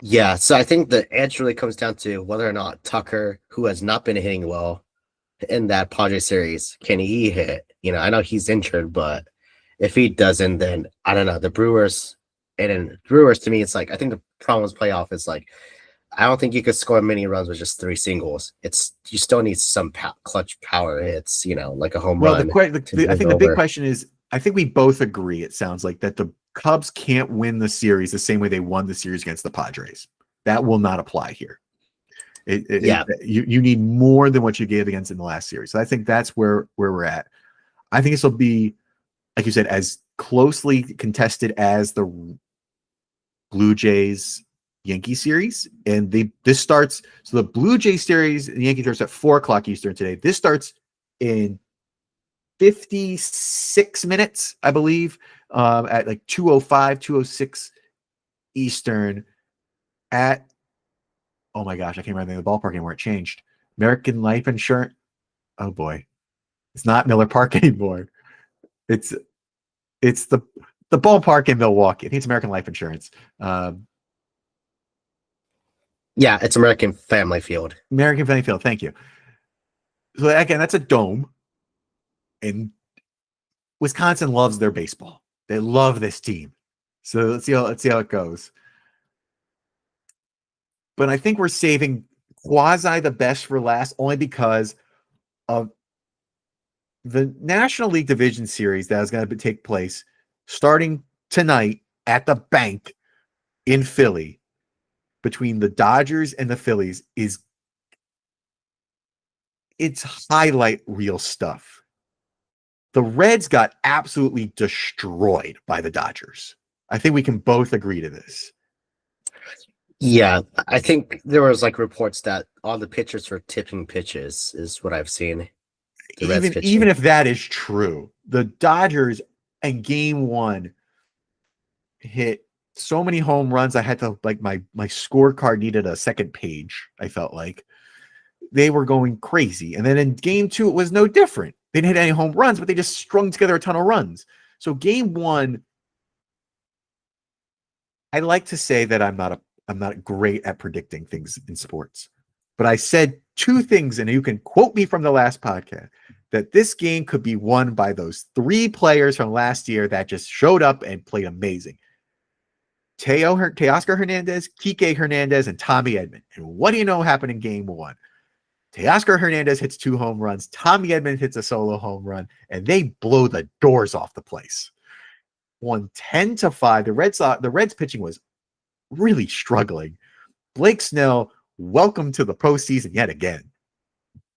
Speaker 2: Yeah, so I think the edge really comes down to whether or not Tucker, who has not been hitting well in that Padres series, can he hit? You know, I know he's injured, but if he doesn't, then I don't know. The Brewers, and then Brewers to me, it's like I think the problem with playoff is like I don't think you could score many runs with just 3 singles. It's you still need some clutch power hits, you know, like a home
Speaker 1: Well,
Speaker 2: run.
Speaker 1: I think the big question is I think we both agree, it sounds like, that the Cubs can't win the series the same way they won the series against the Padres. That will not apply here. You need more than what you gave against in the last series. So I think that's where we're at. I think this will be, like you said, as closely contested as the Blue Jays Yankee series. And this starts, so the Blue Jays series and the Yankee starts at 4:00 Eastern today. This starts in 56 minutes, I believe, at like 2:05, 2:06 Eastern at, oh my gosh, I can't remember the ballpark anymore. It changed. American Life Insurance. Oh boy. It's not Miller Park anymore. It's the ballpark in Milwaukee. I think it's American Life Insurance.
Speaker 2: Yeah, it's American Family Field.
Speaker 1: American Family Field. Thank you. So again, that's a dome. And Wisconsin loves their baseball. They love this team. So let's see how it goes. But I think we're saving quasi the best for last only because of the National League Division Series that is going to take place starting tonight at the Bank in Philly between the Dodgers and the Phillies it's highlight reel stuff. The Reds got absolutely destroyed by the Dodgers. I think we can both agree to this.
Speaker 2: Yeah, I think there was like reports that all the pitchers were tipping pitches, is what I've seen.
Speaker 1: Even if that is true, the Dodgers in game one hit so many home runs. I had to my scorecard needed a second page. I felt like they were going crazy. And then in game two, it was no different. They didn't hit any home runs, but they just strung together a ton of runs. So game one, I like to say that I'm not great at predicting things in sports, but I said two things, and you can quote me from the last podcast, that this game could be won by those three players from last year that just showed up and played amazing. Teoscar Hernandez, Kike Hernandez, and Tommy Edman. And what do you know happened in game one? Teoscar Hernandez hits 2 home runs. Tommy Edman hits a solo home run, and they blow the doors off the place. 10-5. The Reds pitching was really struggling. Blake Snell, welcome to the postseason yet again.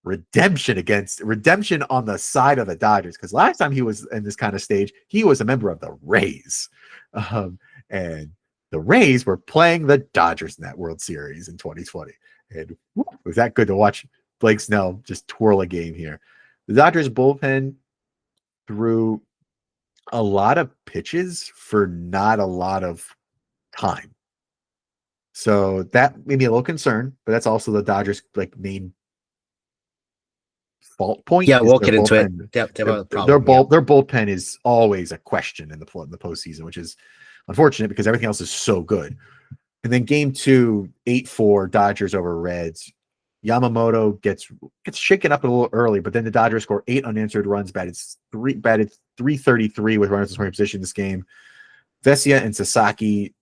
Speaker 1: Redemption on the side of the Dodgers, because last time he was in this kind of stage, he was a member of the Rays. And the Rays were playing the Dodgers in that World Series in 2020. And was that good to watch Blake Snell just twirl a game here. The Dodgers bullpen threw a lot of pitches for not a lot of time. So that made me a little concerned, but that's also the Dodgers main fault point.
Speaker 2: Yeah, we'll get into it.
Speaker 1: Their bullpen is always a question in the postseason, which is unfortunate because everything else is so good. And then game 2, 8-4 Dodgers over Reds. Yamamoto gets shaken up a little early, but then the Dodgers score 8 unanswered runs, batted 333 with runners in scoring position this game. Vesia and Sasaki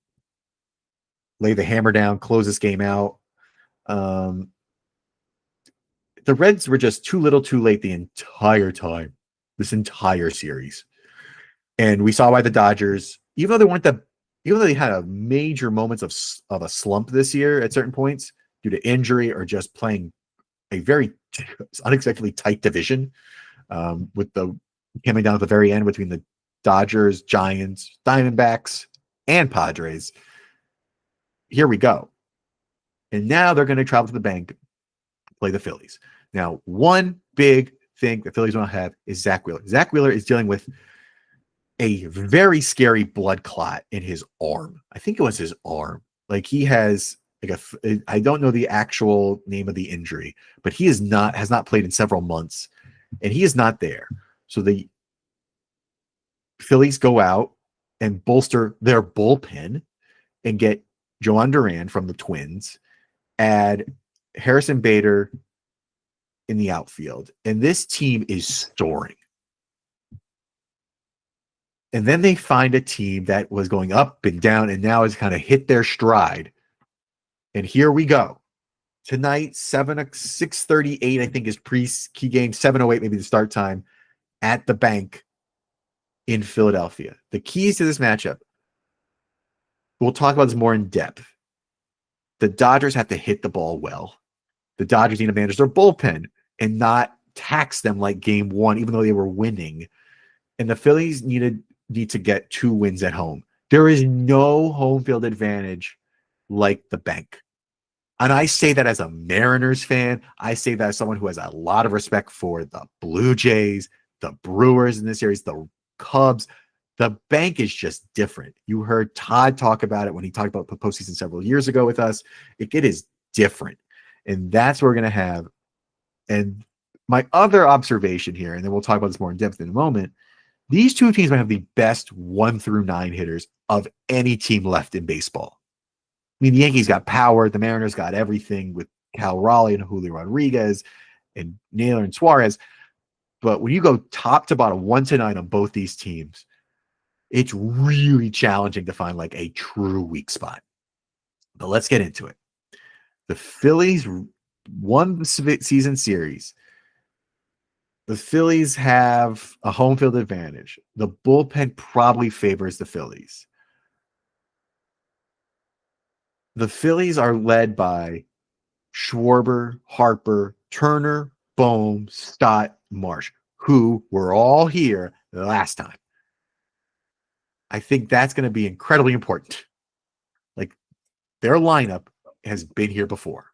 Speaker 1: lay the hammer down, close this game out. The Reds were just too little too late the entire time, this entire series. And we saw why the Dodgers, even though they had a major moments of a slump this year at certain points due to injury or just playing a very unexpectedly tight division, with the coming down at the very end between the Dodgers, Giants, Diamondbacks, and Padres. Here we go. And now they're going to travel to the bank, play the Phillies. Now, one big thing the Phillies don't have is Zach Wheeler. Zach Wheeler is dealing with a very scary blood clot in his arm. I think it was his arm. Like he has I don't know the actual name of the injury, but he has not played in several months, and he is not there. So the Phillies go out and bolster their bullpen and get Joan Duran from the Twins, add Harrison Bader in the outfield, and this team is soaring. And then they find a team that was going up and down and now has kind of hit their stride. And here we go. Tonight, 6:38, I think, is pre-key game, 7:08, maybe the start time, at the bank in Philadelphia. The keys to this matchup, we'll talk about this more in depth. The Dodgers have to hit the ball well. The Dodgers need to manage their bullpen and not tax them like game one, even though they were winning. And the Phillies need to get 2 wins at home. There is no home field advantage like the bank. And I say that as a Mariners fan. I say that as someone who has a lot of respect for the Blue Jays, the Brewers in this series, the Cubs. The bank is just different. You heard Todd talk about it when he talked about the postseason several years ago with us. It is different. And that's what we're going to have. And my other observation here, and then we'll talk about this more in depth in a moment, these two teams might have the best 1 through 9 hitters of any team left in baseball. I mean, the Yankees got power. The Mariners got everything with Cal Raleigh and Julio Rodriguez and Naylor and Suarez. But when you go top to bottom, 1 to 9 on both these teams, it's really challenging to find like a true weak spot. But let's get into it. The Phillies won the season series. The Phillies have a home field advantage. The bullpen probably favors the Phillies. The Phillies are led by Schwarber, Harper, Turner, Bohm, Stott, Marsh, who were all here last time. I think that's going to be incredibly important. Like, their lineup has been here before.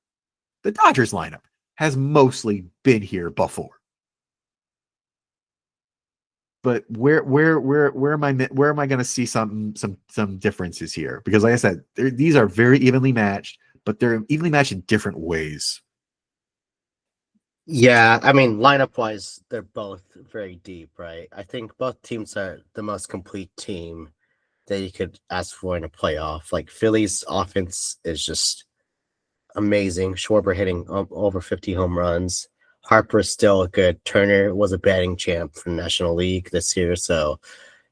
Speaker 1: The Dodgers lineup has mostly been here before. But where am I going to see some differences here? Because like I said, these are very evenly matched, but they're evenly matched in different ways.
Speaker 2: Yeah, I mean, lineup-wise, they're both very deep, right? I think both teams are the most complete team that you could ask for in a playoff. Like, Phillies' offense is just amazing. Schwarber hitting over 50 home runs. Harper is still good. Turner was a batting champ for the National League this year,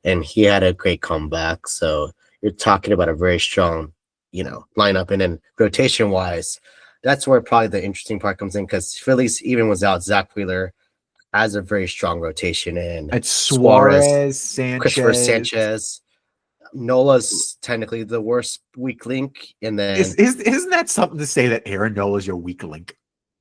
Speaker 2: and he had a great comeback. So you're talking about a very strong, lineup. And then rotation-wise, that's where probably the interesting part comes in, because Phillies, even without Zach Wheeler, has a very strong rotation. And
Speaker 1: it's Suarez, Sanchez,
Speaker 2: Christopher Sanchez. Nola's technically the worst weak link, and then
Speaker 1: isn't that something to say that Aaron Nola is your weak link?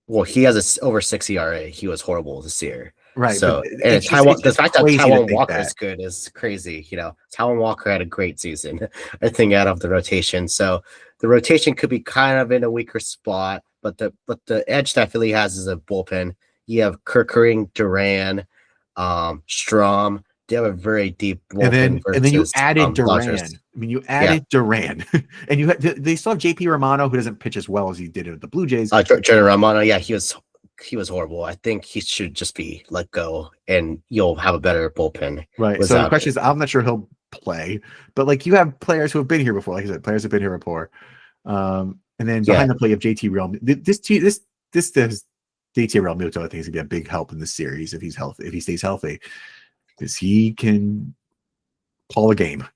Speaker 2: Well, he has over 6 ERA. He was horrible this year,
Speaker 1: right?
Speaker 2: So, and the fact that Taiwan Walker is good is crazy. Taiwan Walker had a great season, I think, out of the rotation. So the rotation could be kind of in a weaker spot, but the edge that Philly has is a bullpen. You have Kerkering, Duran, Strom. They have a very deep bullpen.
Speaker 1: And then you added Duran.
Speaker 2: Dodgers.
Speaker 1: I mean, you added Duran, and they still have JP Romano, who doesn't pitch as well as he did at the Blue Jays.
Speaker 2: Jordan Romano, yeah, he was horrible. I think he should just be let go, and you'll have a better bullpen.
Speaker 1: Right. So the question is, I'm not sure he'll play, but like you have players who have been here before. Like I said, players have been here before. And then behind the play of JT Realmuto, this JT Realmuto, I think is gonna be a big help in this series if he's healthy, if he stays healthy, because he can call a game.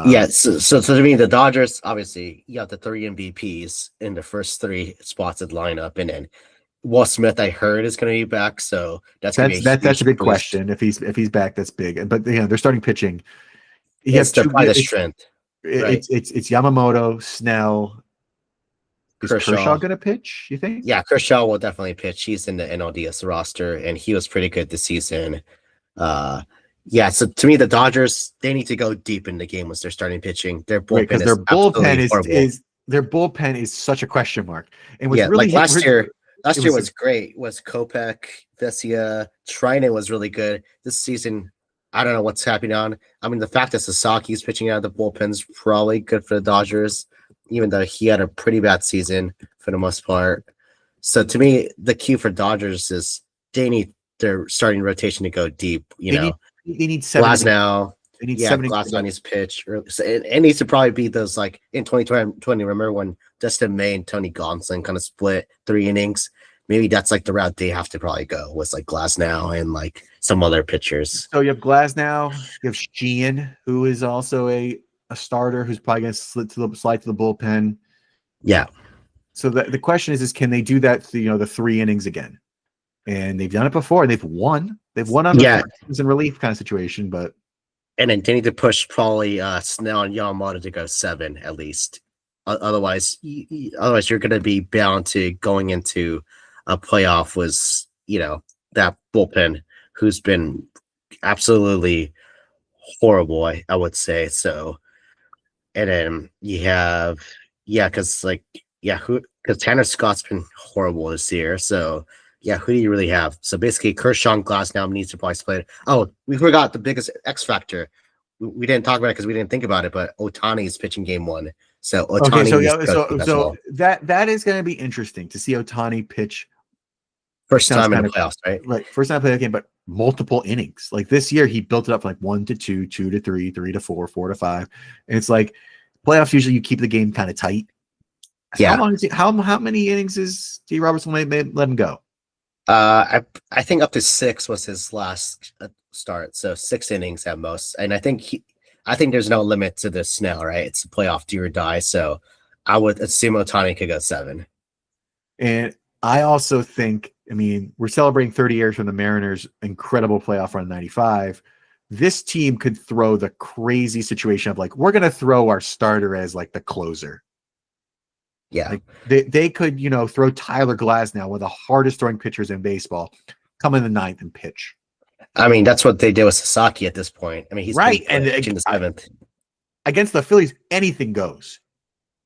Speaker 2: Yeah, so to me, the Dodgers, obviously, you have the 3 MVPs in the first 3 spots of the lineup, and then Will Smith, I heard, is going to be back, so that's going to be a
Speaker 1: that's
Speaker 2: huge
Speaker 1: a big
Speaker 2: boost.
Speaker 1: question. If he's back, that's big. But they're starting pitching.
Speaker 2: It's probably the strength. Right.
Speaker 1: It's Yamamoto, Snell. Is Kershaw going to pitch? You think?
Speaker 2: Yeah, Kershaw will definitely pitch. He's in the NLDS roster, and he was pretty good this season. Yeah, so to me, the Dodgers, they need to go deep in the game with their starting pitching. Their bullpen
Speaker 1: their bullpen is such a question mark. And what's
Speaker 2: really last year was great. Was Kopech, Vesia, Trinan was really good. This season, I don't know what's happening on. I mean, the fact that Sasaki's pitching out of the bullpen's probably good for the Dodgers, even though he had a pretty bad season for the most part. So to me, the key for Dodgers is they need their starting rotation to go deep. They
Speaker 1: need 7
Speaker 2: Glasnow. Glasnow needs to pitch. So it needs to probably be those like in 2020. Remember when Dustin May and Tony Gonsolin kind of split 3 innings? Maybe that's like the route they have to probably go with like Glasnow and like some other pitchers.
Speaker 1: So you have Glasnow, you have Sheehan, who is also a starter who's probably going to slide to the bullpen.
Speaker 2: Yeah.
Speaker 1: So the question is can they do that? The 3 innings again? And they've done it before. They've won. They've won on the in relief kind of situation, but
Speaker 2: and then they need to push probably Snell and Yamamoto to go 7 at least. Otherwise you're going to be bound to going into a playoff with that bullpen who's been absolutely horrible. I would say so. And then you have because Tanner Scott's been horrible this year. So who do you really have? So basically, Kershaw and Glasnow needs to probably split. Oh, we forgot the biggest X factor. We didn't talk about it because we didn't think about it, but Ohtani is pitching game 1. So Ohtani
Speaker 1: that is going to be interesting to see Ohtani pitch.
Speaker 2: First time in the playoffs, right?
Speaker 1: Right. First time I played the game, but multiple innings. Like this year, he built it up from like 1 to 2, 2 to 3, 3 to 4, 4 to 5. And it's like playoffs, usually you keep the game kind of tight.
Speaker 2: Yeah.
Speaker 1: How many innings is D. Robertson let him go?
Speaker 2: I think up to 6 was his last start. So 6 innings at most. And I think there's no limit to this now, right? It's a playoff do or die. So I would assume Ohtani could go 7.
Speaker 1: And I also think, we're celebrating 30 years from the Mariners' incredible playoff run in 95. This team could throw the crazy situation of like, we're going to throw our starter as like the closer.
Speaker 2: Yeah.
Speaker 1: Like they could, throw Tyler Glasnow, one of the hardest throwing pitchers in baseball, come in the 9th and pitch.
Speaker 2: That's what they did with Sasaki at this point. He's
Speaker 1: right.
Speaker 2: And in the 7th.
Speaker 1: Against the Phillies, anything goes.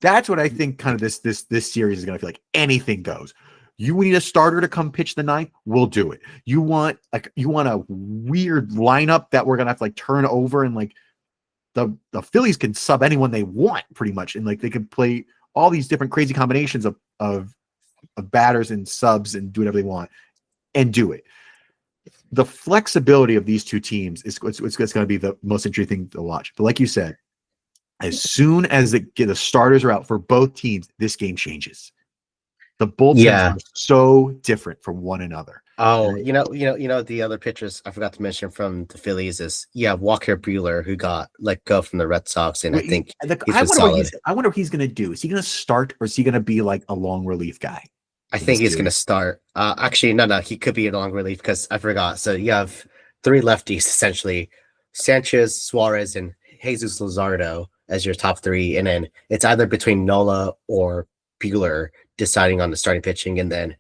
Speaker 1: That's what I think kind of this series is going to feel like. Anything goes. You need a starter to come pitch the 9th, we'll do it. You want a weird lineup that we're gonna have to like turn over, and like the Phillies can sub anyone they want pretty much, and like they can play all these different crazy combinations of batters and subs and do whatever they want and do it. The flexibility of these two teams is what's going to be the most interesting thing to watch. But like you said, as soon as the starters are out for both teams, this game changes. The bullpens are so different from one another.
Speaker 2: Oh, the other pitchers I forgot to mention from the Phillies is Walker Buehler, who got let go from the Red Sox, and I think
Speaker 1: I wonder what he's going to do. Is he going to start, or is he going to be like a long relief guy?
Speaker 2: I think he's going to start. Actually, no, he could be a long relief because I forgot. So you have 3 lefties essentially: Sanchez, Suarez, and Jesus Luzardo as your top 3, and then it's either between Nola or Buehler deciding on the starting pitching, and then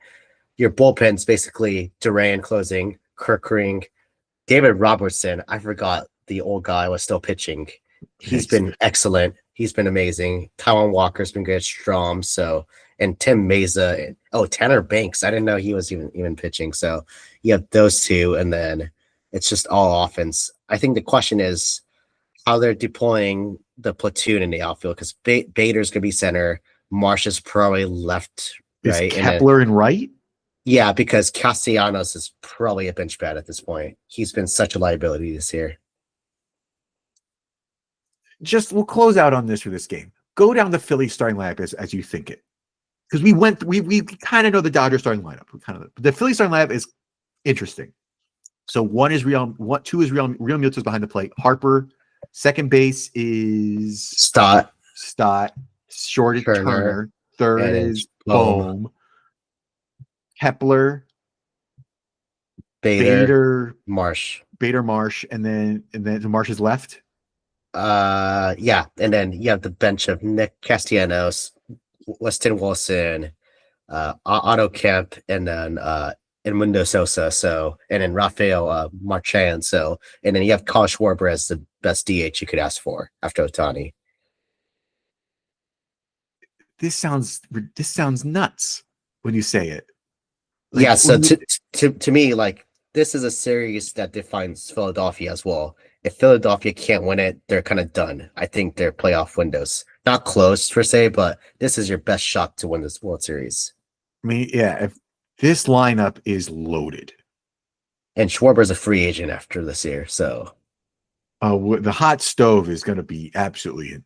Speaker 2: your bullpen's basically Duran closing, Kirkring, David Robertson. I forgot the old guy was still pitching. He's been excellent. He's been amazing. Taiwan Walker's been good. Strom, and Tim Meza. Tanner Banks. I didn't know he was even pitching. So you have those 2, and then it's just all offense. I think the question is how they're deploying the platoon in the outfield, because Bader's gonna be center. Marsh is probably left, right?
Speaker 1: Is Kepler in right?
Speaker 2: Yeah, because Castellanos is probably a bench bat at this point. He's been such a liability this year.
Speaker 1: We'll close out on this for this game. Go down the Philly starting lineup as you think it. Because we kind of know the Dodgers starting lineup. The Philly starting lineup is interesting. So 2 is Real Muto's behind the plate. Harper, Second base is
Speaker 2: Stott,
Speaker 1: Short is Turner. Third
Speaker 2: and
Speaker 1: is
Speaker 2: Bohm,
Speaker 1: Bohm. Kepler,
Speaker 2: Bader, Marsh.
Speaker 1: Marsh, and then Marsh is left.
Speaker 2: Yeah, and then you have the bench of Nick Castellanos, Weston Wilson, Otto Kemp, and then Edmundo Sosa. So, and then Rafael Marchand. So, and then you have Kyle Schwarber as the best DH you could ask for after Otani.
Speaker 1: This sounds nuts when you say it.
Speaker 2: Like, yeah. So to me, like, this is a series that defines Philadelphia as well. If Philadelphia can't win it, they're kind of done. I think their playoff window's not close per se, but this is your best shot to win this World Series.
Speaker 1: I mean, yeah, if this lineup is loaded.
Speaker 2: And Schwarber's a free agent after this year, so
Speaker 1: the hot stove is going to be absolutely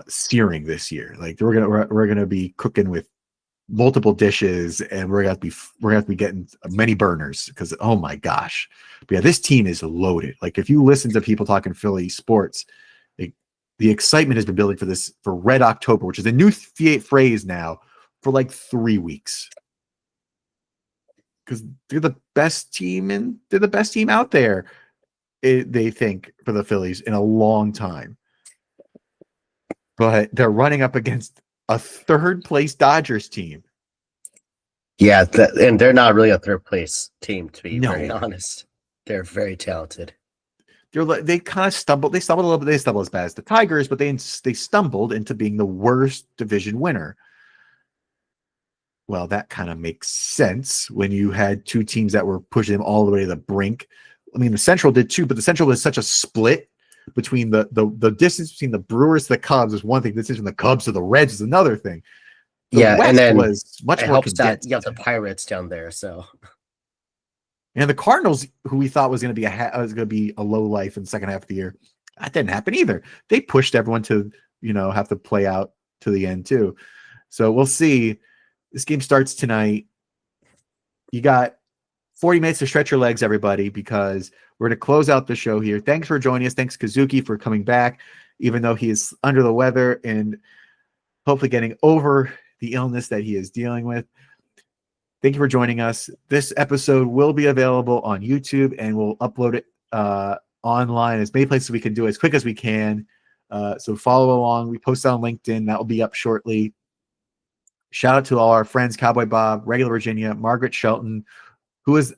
Speaker 1: searing this year. Like we're gonna be cooking with multiple dishes, and we're gonna have to be getting many burners because oh my gosh, but yeah, this team is loaded. Like if you listen to people talking Philly sports, like, the excitement has been building for Red October, which is a new phrase now for like 3 weeks. Because they're the best team and they're the best team out there. They think for the Phillies in a long time, but they're running up against a third place Dodgers team.
Speaker 2: Yeah, and they're not really a third place team, to be very honest. They're very talented.
Speaker 1: They kind of stumbled. They stumbled a little bit. They stumbled as bad as the Tigers, but they stumbled into being the worst division winner. Well, that kind of makes sense when you had two teams that were pushing them all the way to the brink. I mean, the Central did too, but the Central was such a split between the distance between the Brewers to the Cubs is one thing. The distance from the Cubs to the Reds is another thing. The West
Speaker 2: and then
Speaker 1: was much more
Speaker 2: condensed. That you have the Pirates down there, so.
Speaker 1: And the Cardinals, who we thought was going to be a low life in the second half of the year, that didn't happen either. They pushed everyone to have to play out to the end too. So we'll see. This game starts tonight. You got 40 minutes to stretch your legs, everybody, because we're going to close out the show here. Thanks for joining us. Thanks, Kazuki, for coming back, even though he is under the weather and hopefully getting over the illness that he is dealing with. Thank you for joining us. This episode will be available on YouTube, and we'll upload it online as many places we can do as quick as we can. So follow along. We post it on LinkedIn. That will be up shortly. Shout out to all our friends, Cowboy Bob, Regular Virginia, Margaret Shelton, who is,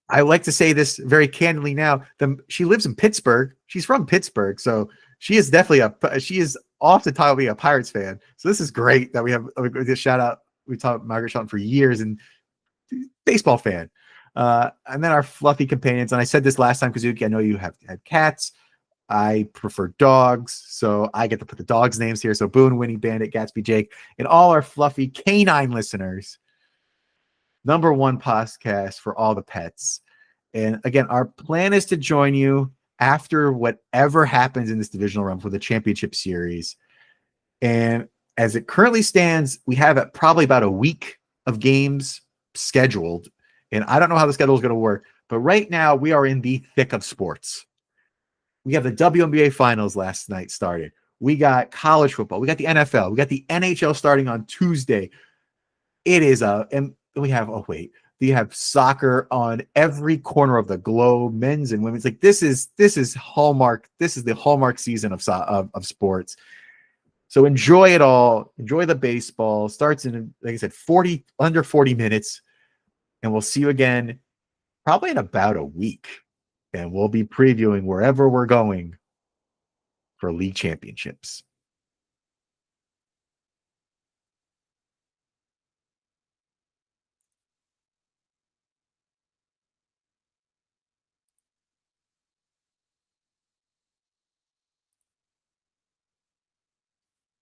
Speaker 1: I like to say this very candidly now, she lives in Pittsburgh. She's from Pittsburgh. So she is definitely she is off the title being a Pirates fan. So this is great that we have this shout out. We talked about Margaret Shelton for years and baseball fan. And then our fluffy companions. And I said this last time, Kazuki, I know you have cats. I prefer dogs, so I get to put the dogs' names here. So Boone, Winnie, Bandit, Gatsby, Jake, and all our fluffy canine listeners. Number one podcast for all the pets. And again, our plan is to join you after whatever happens in this divisional run for the championship series. And as it currently stands, we have probably about a week of games scheduled. And I don't know how the schedule is going to work, but right now we are in the thick of sports. We have the WNBA finals last night started. We got college football. We got the NFL. We got the NHL starting on Tuesday. It is and we have, you have soccer on every corner of the globe, men's and women's. Like this is Hallmark. This is the Hallmark season of sports. So enjoy it all. Enjoy the baseball. Starts in, like I said, under 40 minutes. And we'll see you again probably in about a week. And we'll be previewing wherever we're going for league championships.